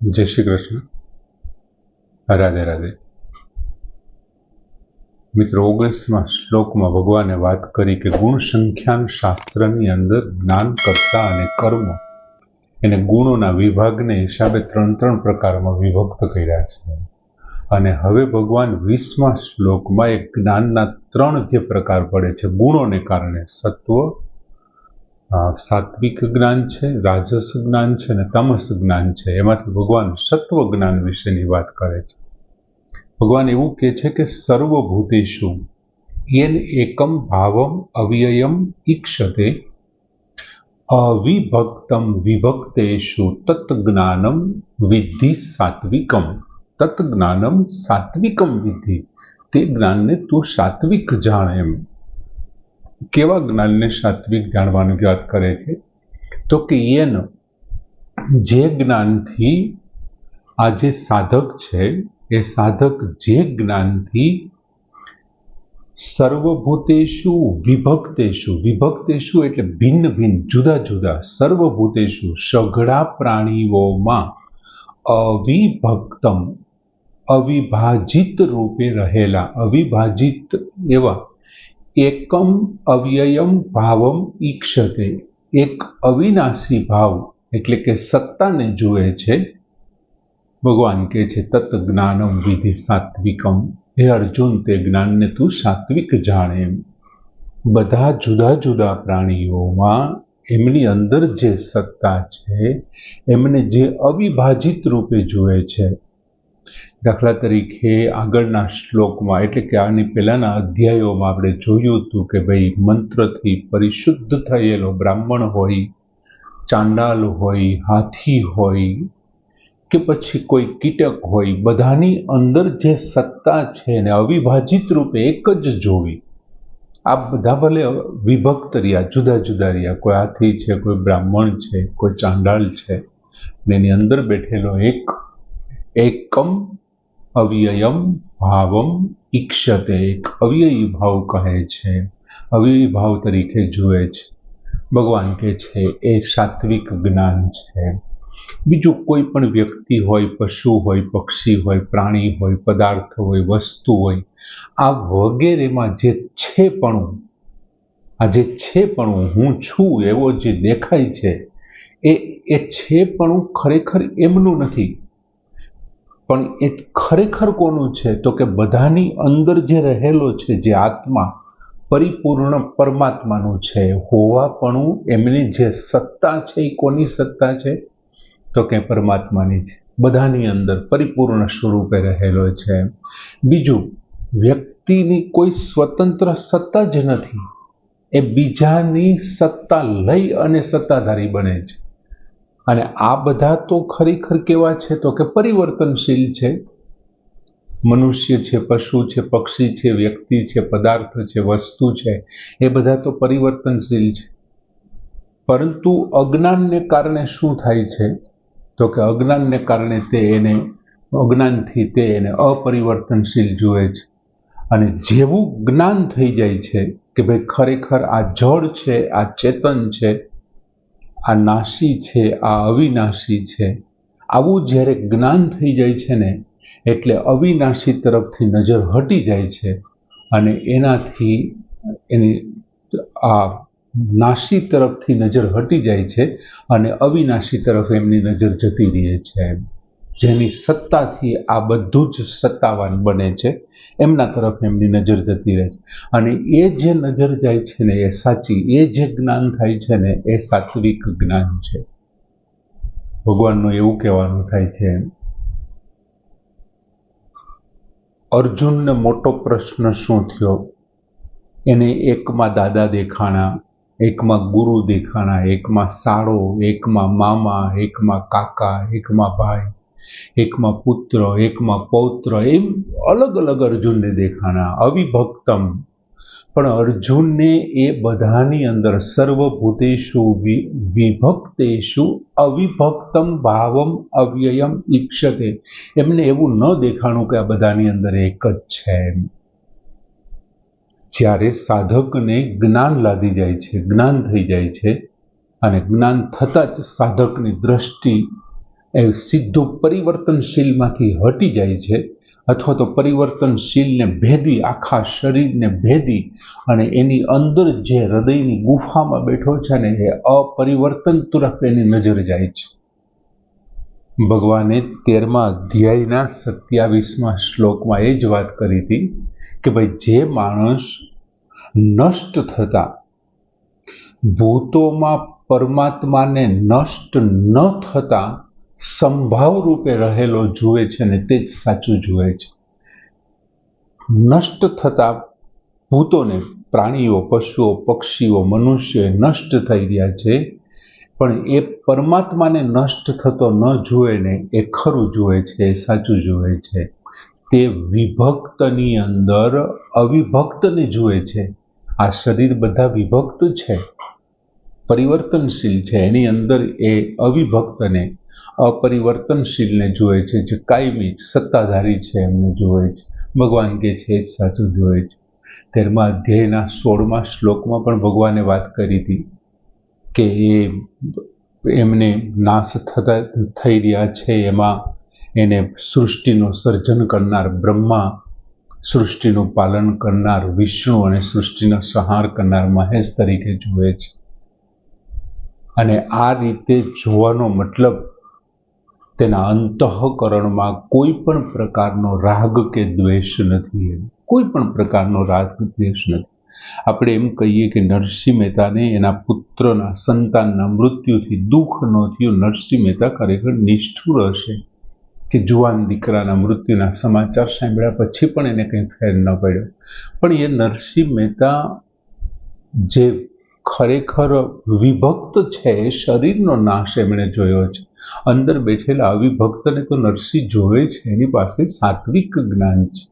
જય શ્રી કૃષ્ણ. રાધે રાધે. મિત્રો, 19મા શ્લોકમાં ભગવાને વાત કરી કે ગુણ સંખ્યાન શાસ્ત્રની અંદર જ્ઞાન, કર્તા અને કર્મ એને ગુણોના વિભાગને હિસાબે ત્રણ પ્રકારમાં વિભક્ત કર્યા છે. અને હવે ભગવાન 20મા શ્લોકમાં એક જ્ઞાનના 3 જે પ્રકાર પડે છે ગુણોને કારણે, સત્વ, સાત્વિક જ્ઞાન છે, રાજસ જ્ઞાન છે અને તમસ જ્ઞાન છે. એમાંથી ભગવાન સત્વ જ્ઞાન વિશેની વાત કરે છે. ભગવાન એવું કહે છે કે સર્વભૂતેષુ યેન એકમ ભાવમ અવ્યયમ ઈક્ષતે અવિભક્તમ વિભક્તેષુ તત્જ્ઞાનમ વિદ્ધિ સાત્વિકમ. તત્જ્ઞાનમ સાત્વિકમ વિદ્ધિ. તે જ્ઞાનને તું સાત્વિક જાણ. એમ કેવા જ્ઞાનને સાત્વિક જાણવાની વાત કરે છે? તો કે યેન, જે જ્ઞાનથી આ જે સાધક છે એ સાધક જે જ્ઞાનથી સર્વભૂતેષુ વિભક્તેષુ, વિભક્તેષુ એટલે ભિન્ન ભિન્ન, જુદા જુદા, સર્વભૂતેષુ સઘળા પ્રાણીઓમાં અવિભક્તમ, અવિભાજિત રૂપે રહેલા, અવિભાજિત એવા એકમ અવ્યયમ ભાવમ ઈક્ષતે, એક અવિનાશી ભાવ એટલે કે સત્તાને જુએ છે. ભગવાન કહે છે તત્ જ્ઞાનમ વિધિ સાત્વિકમ. હે અર્જુન, તે જ્ઞાનને તું સાત્વિક જાણે. એમ બધા જુદા જુદા પ્રાણીઓમાં એમની અંદર જે સત્તા છે એમને જે અવિભાજિત રૂપે જુએ છે. દાખલા તરીકે આગળના શ્લોકમાં એટલે કે આની પહેલાના અધ્યાયોમાં આપણે જોયું હતું કે ભાઈ મંત્રથી પરિશુદ્ધ થયેલો બ્રાહ્મણ હોય, ચાંડાલ હોય, હાથી હોય કે પછી કોઈ કીટક હોય, બધાની અંદર જે સત્તા છે એને અવિભાજિત રૂપે એક જ જોવી. આ બધા ભલે વિભક્ત રહ્યા, જુદા જુદા રહ્યા, કોઈ હાથી છે, કોઈ બ્રાહ્મણ છે, કોઈ ચાંડાલ છે, અને એની અંદર બેઠેલો એકમ અવ્યયમ ભાવમ ઈક્ષતે, એક અવ્યયી ભાવ કહે છે, અવ્યયી ભાવ તરીકે જુએ છે. ભગવાન કહે છે એ સાત્વિક જ્ઞાન છે. બીજું કોઈ પણ વ્યક્તિ હોય, પશુ હોય, પક્ષી હોય, પ્રાણી હોય, પદાર્થ હોય, વસ્તુ હોય, આ વગેરેમાં જે છેપણું, આ જે છેપણું, હું છું એવો જે દેખાય છે એ છેપણું ખરેખર એમનું નથી, પણ એ ખરેખર કોનું છે? તો કે બધાની અંદર જે રહેલો છે, જે આત્મા પરિપૂર્ણ પરમાત્માનું છે. હોવાપણું, એમની જે સત્તા છે એ કોની સત્તા છે? તો કે પરમાત્માની છે. બધાની અંદર પરિપૂર્ણ સ્વરૂપે રહેલો છે. બીજું, વ્યક્તિની કોઈ સ્વતંત્ર સત્તા જ નથી, એ બીજાની સત્તા લઈ અને સત્તાધારી બને છે. અને આ બધા તો ખરેખર કેવા છે? તો કે પરિવર્તનશીલ છે. મનુષ્ય છે, પશુ છે, પક્ષી છે, વ્યક્તિ છે, પદાર્થ છે, વસ્તુ છે, એ બધા તો પરિવર્તનશીલ છે. પરંતુ અજ્ઞાનને કારણે શું થાય છે? તો કે અજ્ઞાનને કારણે અજ્ઞાનથી તે એને અપરિવર્તનશીલ જુએ છે. અને જેવું જ્ઞાન થઈ જાય છે કે ભાઈ ખરેખર આ જળ છે, આ ચેતન છે, આ નાશી છે, આ અવિનાશી છે, આવું જ્યારે જ્ઞાન થઈ જાય છે ને, એટલે અવિનાશી તરફથી નજર હટી જાય છે અને એનાથી એની આ નાશી તરફથી નજર હટી જાય છે અને અવિનાશી તરફ એમની નજર જતી રહે છે. જેની સત્તાથી આ બધું જ સત્તાવાન બને છે, એમના તરફ એમની નજર જતી રહે છે. અને એ જે નજર જાય છે ને એ સાચી, એ જે જ્ઞાન થાય છે ને એ સાત્વિક જ્ઞાન છે. ભગવાનનું એવું કહેવાનું થાય છે. અર્જુનને મોટો પ્રશ્ન શું થયો? એને એકમાં દાદા દેખાણા, એકમાં ગુરુ દેખાણા, એકમાં સાળો, એકમાં મામા, એકમાં કાકા, એકમાં ભાઈ, એકમાં પુત્ર, એકમાં પૌત્ર, એમ અલગ અલગ અર્જુનને દેખાણા, અવિભક્તમ. પણ અર્જુનને એ બધાની અંદર સર્વભૂતેષુ વિભક્તેષુ અવિભક્તમ ભાવમ અવ્યયમ ઈક્ષતે, એમને એવું ન દેખાણું કે આ બધાની અંદર એક જ છે. જ્યારે સાધકને જ્ઞાન લાદી જાય છે, જ્ઞાન થઈ જાય છે, અને જ્ઞાન થતાં જ સાધકની દ્રષ્ટિ એ સીધું પરિવર્તનશીલમાંથી હટી જાય છે, અથવા તો પરિવર્તનશીલને ભેદી, આખા શરીરને ભેદી અને એની અંદર જે હૃદયની ગુફામાં બેઠો છે ને એ અપરિવર્તન તરફ એની નજર જાય છે. ભગવાને 13મા અધ્યાયના 27મા શ્લોકમાં એ જ વાત કરી હતી કે ભાઈ, જે માણસ નષ્ટ થતા ભૂતોમાં પરમાત્માને નષ્ટ ન થતા સંભાવ રૂપે રહેલો જુએ છે ને તે જ સાચું જુએ છે. નષ્ટ થતા ભૂતોને, પ્રાણીઓ, પશુઓ, પક્ષીઓ, મનુષ્યો નષ્ટ થઈ રહ્યા છે, પણ એ પરમાત્માને નષ્ટ થતો ન જુએ ને એ ખરું જુએ છે, એ સાચું જુએ છે. તે વિભક્તની અંદર અવિભક્તને જુએ છે. આ શરીર બધા વિભક્ત છે, પરિવર્તનશીલ છે, એની અંદર એ અવિભક્તને, અપરિવર્તનશીલને જુએ છે, જે કાયમી સત્તાધારી છે એમને જુએ છે. ભગવાન કહે છે એ જ સાચું જુએ છે. 13મા અધ્યાયના 16મા શ્લોકમાં પણ ભગવાને વાત કરી હતી કે એમને નાશ થઈ રહ્યા છે, એમાં એને સૃષ્ટિનું સર્જન કરનાર બ્રહ્મા, સૃષ્ટિનું પાલન કરનાર વિષ્ણુ અને સૃષ્ટિનો સંહાર કરનાર મહેશ તરીકે જુએ છે. અને આ રીતે જોવાનો મતલબ તેના અંતઃકરણમાં કોઈ પણ પ્રકારનો રાગ કે દ્વેષ નથી. કોઈ પણ પ્રકારનો રાગ દ્વેષ નથી. આપણે એમ કહીએ કે નરસિંહ મહેતાને એના પુત્રના, સંતાનના મૃત્યુથી દુઃખ ન થયું. નરસિંહ મહેતા ખરેખર નિષ્ઠુર હશે કે જુવાન દીકરાના મૃત્યુના સમાચાર સાંભળ્યા પછી પણ એને કંઈ ફેર ન પડ્યો. પણ એ નરસિંહ મહેતા જે ખરેખર વિભક્ત છે, શરીરનો નાશ એમણે જોયો છે. અંદર બેઠેલા અવિભક્તને તો નરસિંહ જોવે છે, એની પાસે સાત્વિક જ્ઞાન છે.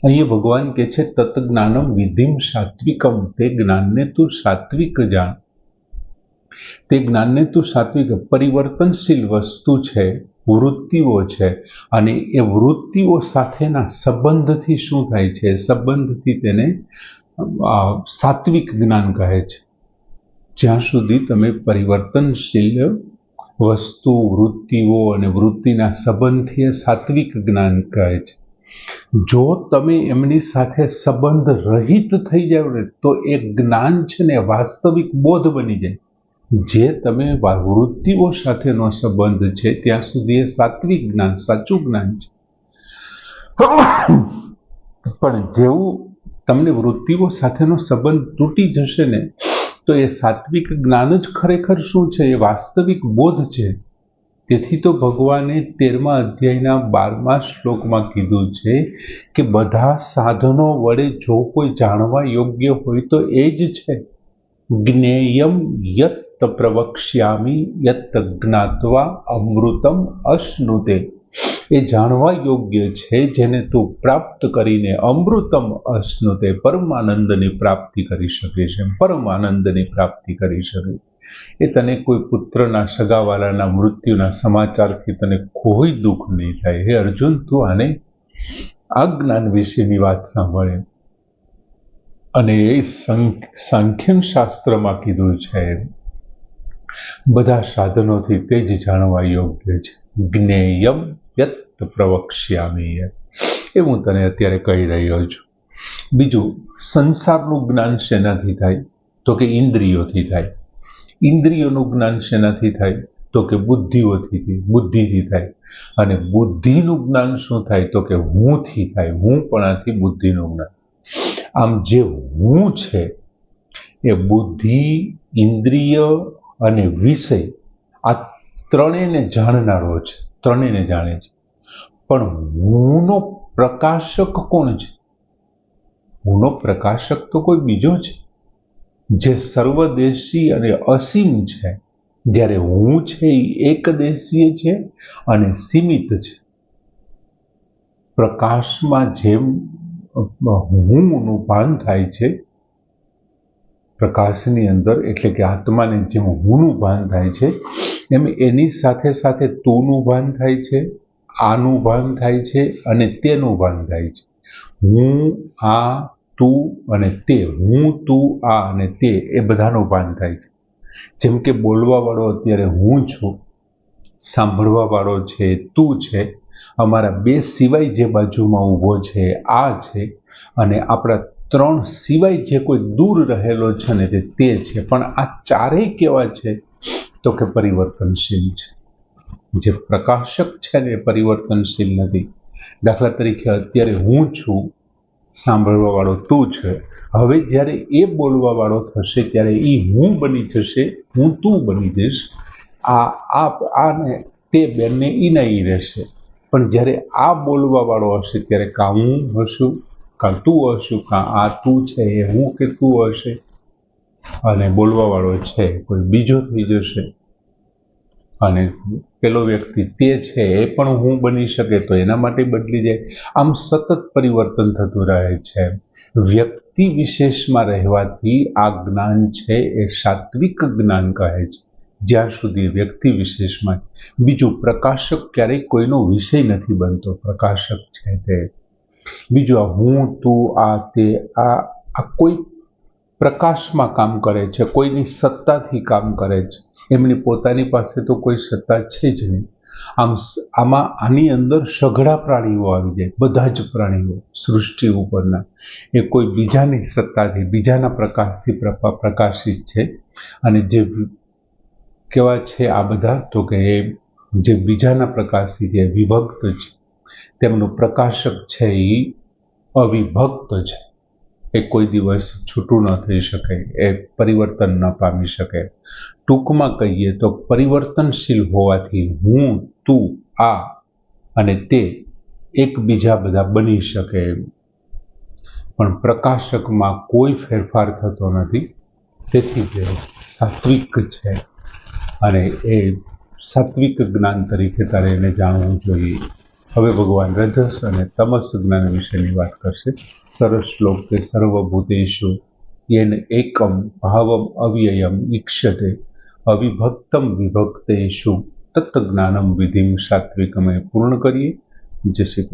અહીંયા ભગવાન કહે છે તત્જ્ઞાનમ વિધિમ સાત્વિકમ, તે જ્ઞાનને તું સાત્વિક જાણ. તે જ્ઞાનને તું સાત્વિક, પરિવર્તનશીલ વસ્તુ છે, વૃત્તિઓ છે, અને એ વૃત્તિઓ સાથેના સંબંધથી શું થાય છે? સંબંધથી તેને સાત્વિક જ્ઞાન કહે છે. જ્યાં સુધી તમે પરિવર્તનશીલ વસ્તુ, વૃત્તિઓ અને વૃત્તિના સંબંધથી સાત્વિક જ્ઞાન કહે છે. જો તમે એમની સાથે સંબંધ રહિત થઈ જાવ ને તો એ જ્ઞાન છે ને વાસ્તવિક બોધ બની જાય. જે તમે વૃત્તિઓ સાથેનો સંબંધ છે ત્યાં સુધી એ સાત્વિક જ્ઞાન, સાચું જ્ઞાન છે. પણ જેવું તમને વૃત્તિઓ સાથેનો સંબંધ તૂટી જશે ને તો એ સાત્વિક જ્ઞાન જ ખરેખર શું છે? એ વાસ્તવિક બોધ છે. તેથી તો ભગવાને 13મા અધ્યાયના 12મા શ્લોકમાં કીધું છે કે બધા સાધનો વડે જો કોઈ જાણવા યોગ્ય હોય તો એ જ છે. જ્ઞેયમ યત પ્રવક્ષ્યામિ યત જ્ઞાત્વા અમૃતમ અશ્નુતે. એ જાણવા યોગ્ય છે જેને તું પ્રાપ્ત કરીને અમૃતમ અશ્નુતે, પરમાનંદની પ્રાપ્તિ કરી શકે છે. પરમાનંદની પ્રાપ્તિ કરી શકે. એ તને કોઈ પુત્રના, સગાવાલાના મૃત્યુના સમાચારથી તને કોઈ દુઃખ નહીં થાય. હે અર્જુન, તું આને આ જ્ઞાન વિશેની વાત સાંભળે. અને એ સાંખ્યન શાસ્ત્રમાં કીધું છે બધા સાધનોથી તે જ જાણવા યોગ્ય છે. જ્ઞેયમ યત પ્રવક્ષ્યામિ, એ હું તને અત્યારે કહી રહ્યો છું. બીજું, સંસારનું જ્ઞાન શેનાથી થાય? તો કે ઇન્દ્રિયોથી થાય. ઇન્દ્રિયોનું જ્ઞાન શેનાથી થાય? તો કે બુદ્ધિથી થાય. અને બુદ્ધિનું જ્ઞાન શું થાય? તો કે હુંથી થાય. હુંપણાથી બુદ્ધિનું જ્ઞાન. આમ જે હું છે એ બુદ્ધિ, ઇન્દ્રિય અને વિષય, આ ત્રણેયને જાણનારો છે, ત્રણેયને જાણે છે. પણ હુંનો પ્રકાશક કોણ છે? હુંનો પ્રકાશક તો કોઈ બીજો છે જે સર્વદેશી અને અસીમ છે. જ્યારે હું છે એ એકદેશીય છે અને સીમિત છે. પ્રકાશમાં જેમ હુંનું ભાન થાય છે, પ્રકાશની અંદર, એટલે કે આત્માને જેમ હુંનું ભાન થાય છે એમ એની સાથે સાથે તુંનું ભાન થાય છે, આનું ભાન થાય છે અને તેનું ભાન થાય છે. હું, આ, તું અને તે. હું, તું, આ અને તે, એ બધાનું ભાન થાય છે. જેમ કે બોલવા વાળો અત્યારે હું છું, સાંભળવા વાળો છે તું છે, અમારા બે સિવાય જે બાજુમાં ઊભો છે આ છે, અને આપણા ત્રણ સિવાય જે કોઈ દૂર રહેલો છે ને તે છે. પણ આ ચારેય કેવા છે તો કે પરિવર્તનશીલ છે. જે પ્રકાશક છે ને એ પરિવર્તનશીલ નથી. દાખલા તરીકે અત્યારે હું છું, સાંભળવા વાળો તું છે, હવે જ્યારે એ બોલવા વાળો થશે ત્યારે એ હું બની જશે, હું તું બની જઈશ. આને તે બેનને ઈના ઈ રહેશે. પણ જ્યારે આ બોલવા વાળો હશે ત્યારે કાં હું હશું, કાં તું હશું, કાં આ તું છે એ હું કે તું હશે, અને બોલવા વાળો છે કોઈ બીજો થઈ જશે. અને પેલો વ્યક્તિ તે છે એ પણ હું બની શકે તો એના માટે બદલી જાય. આમ સતત પરિવર્તન થતું રહે છે. વ્યક્તિ વિશેષમાં રહેવાથી આ જ્ઞાન છે એ સાત્વિક જ્ઞાન કહે છે, જ્યાં સુધી વ્યક્તિ વિશેષમાં. બીજું, પ્રકાશક ક્યારેય કોઈનો વિષય નથી બનતો. પ્રકાશક છે તે બીજું, આ હું તું આ તે આ કોઈ પ્રકાશમાં કામ કરે છે, કોઈની સત્તાથી કામ કરે છે. એમની પોતાની પાસે તો કોઈ સત્તા છે જ નહીં. આની અંદર સઘળા પ્રાણીઓ આવી જાય, બધા જ પ્રાણીઓ સૃષ્ટિ ઉપરના, એ કોઈ બીજાની સત્તાથી, બીજાના પ્રકાશથી પ્રકાશિત છે. અને જે કેવા છે આ બધા તો કે એ જે બીજાના પ્રકાશથી જે વિભક્ત છે, તેમનું પ્રકાશક છે એ અવિભક્ત છે. એ કોઈ દિવસ છૂટું ન થઈ શકે, એ પરિવર્તન ન પામી શકે. ટૂંકમાં કહીએ તો પરિવર્તનશીલ હોવાથી હું તું આ અને તે એકબીજા બધા બની શકે, પણ પ્રકાશકમાં કોઈ ફેરફાર થતો નથી. તેથી તે સાત્વિક છે, અને એ સાત્વિક જ્ઞાન તરીકે તારે એને જાણવું જોઈએ. હવે ભગવાન રજસ અને તમસ જ્ઞાન વિશેની વાત કરશે. સરસ શ્લોક કે સર્વભૂતેષુ યેન એકમ ભાવમ અવ્યયમ ઈક્ષતે અવિભક્તમ વિભક્તેષુ તત્ જ્ઞાનમ વિધિમ સાત્વિકમે પૂર્ણ કરીએ. જય શ્રી કૃષ્ણ.